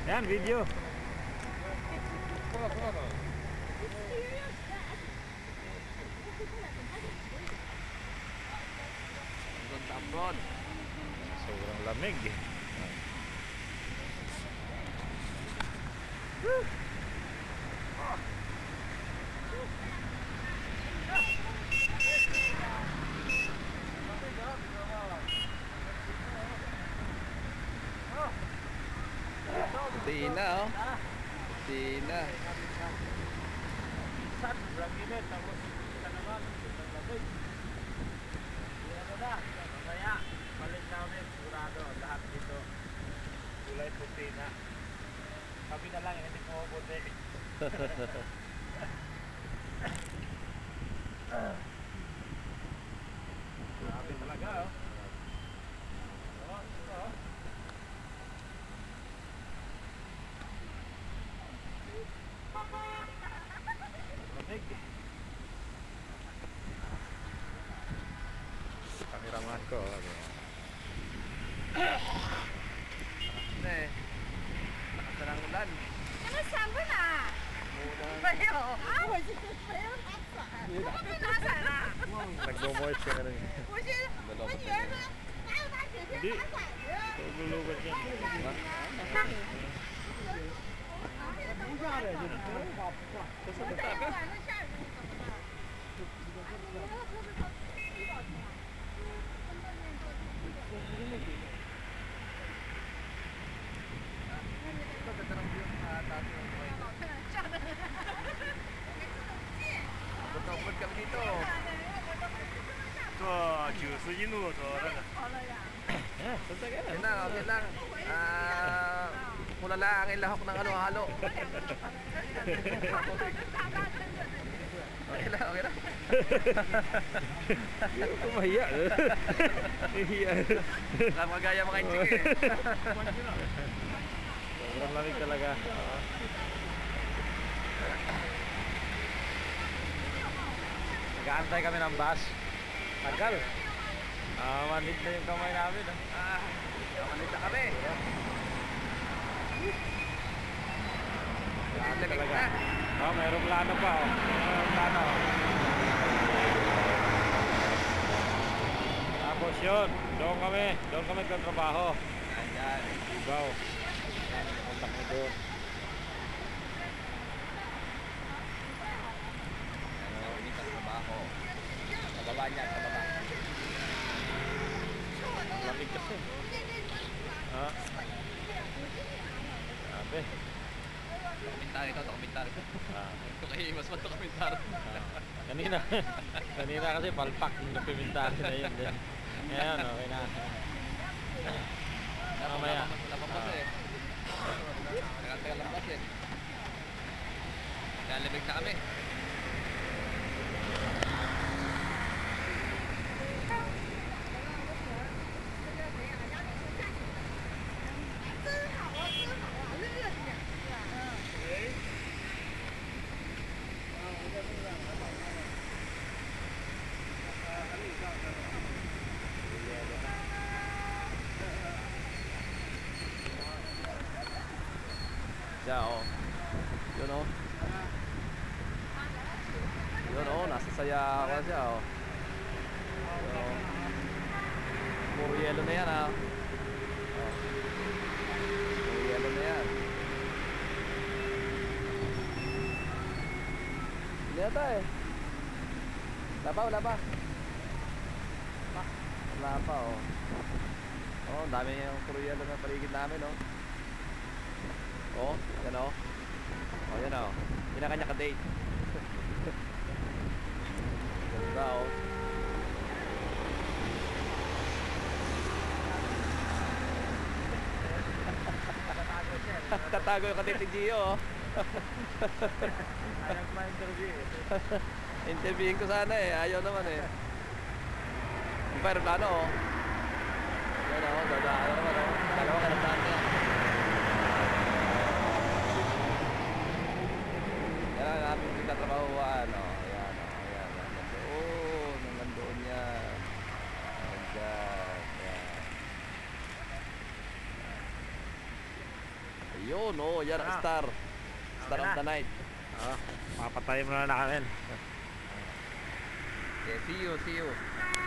Yan, video. Tambon. Sobrang lamig eh. Tina, oh. Tina. Sad, braginet, tapos kita naman, lamig. Ano na, mamaya, balik namin, sigurado, lahat dito. Kulay puti na. Kami na lang, hindi po puti. Grabe talaga, oh. Lamig. Kameraman ko. Lakas na ng ulan. 你们伞不拿？没有啊，我今天没有拿伞，我没拿伞了。 Nagmo-moist ka na rin. 我是我女儿说，哪有拿雪天拿伞去？ Lulubat yan. 我带晚上下雨怎么办？你那个车子多少钱啊？跟外面做。 Ito, ganda ng view sa taas ng buhay. 好看，吓得人。每次都不见。 Abot kami dito. 坐90路走那个。好了呀。 Okay lang, okay lang. Mula lang ang lahok ng halo-halo. Okay lang, okay lang. Hindi ko mahiya. Mahiya. Alam ka gaya mga inchik eh. Sobrang lamig talaga. Nag-aantay kami ng bus. Tagal. Manit na yung kamay namin. Kamanit na kami. Grabe Lamig talaga. na. Mayroong plano pa. Mayroong plano. Tapos yun, doon kami katrabaho. Ayan. Ibaw. Kontak mo doon. Hindi ka trabaho. Sa baba niya, sa baba. Ang lamig kasi. Ha? Grabe. Komentary ito, komentary. Ah. Ito kayo, mas mato komentary. Kanina kasi palpak yung napimintahan na yun. Ngayon, okay na. Mamaya. Wala pa bus eh. Tagal-tagal lang bus eh. Kaya lamig na kami. Siya oh. Yun oh. Yun oh, nasa saya ako siya oh. Yun, oh. Puro yelo na yan ah. Oh. Puro yelo na yan. Hindi ata eh. Wala pa. Wala pa oh. Oh, dami yung puro yelo na paligid namin oh. Oh, yan o. Oh, yan o. Yun ang kanya ka-date. Ganda o. Tatago yung ka-date ni Gio o. Ayaw ko ma-interview eh. Interviewin ko sana eh. Ayaw naman eh. Yung pa aeroplano o. Yan o. Dadaan naman o. Dalawa ka na niya. Yan ang aming pinagtatrabahuan o. Ayan o. Ayan. Nandoon. Nandoon yan. Nandiyan. Ayan. Yun, oh, yan ang Ah. star. Star Okay of na. the night. Papatayin mo na namin. Okay, see you, see you.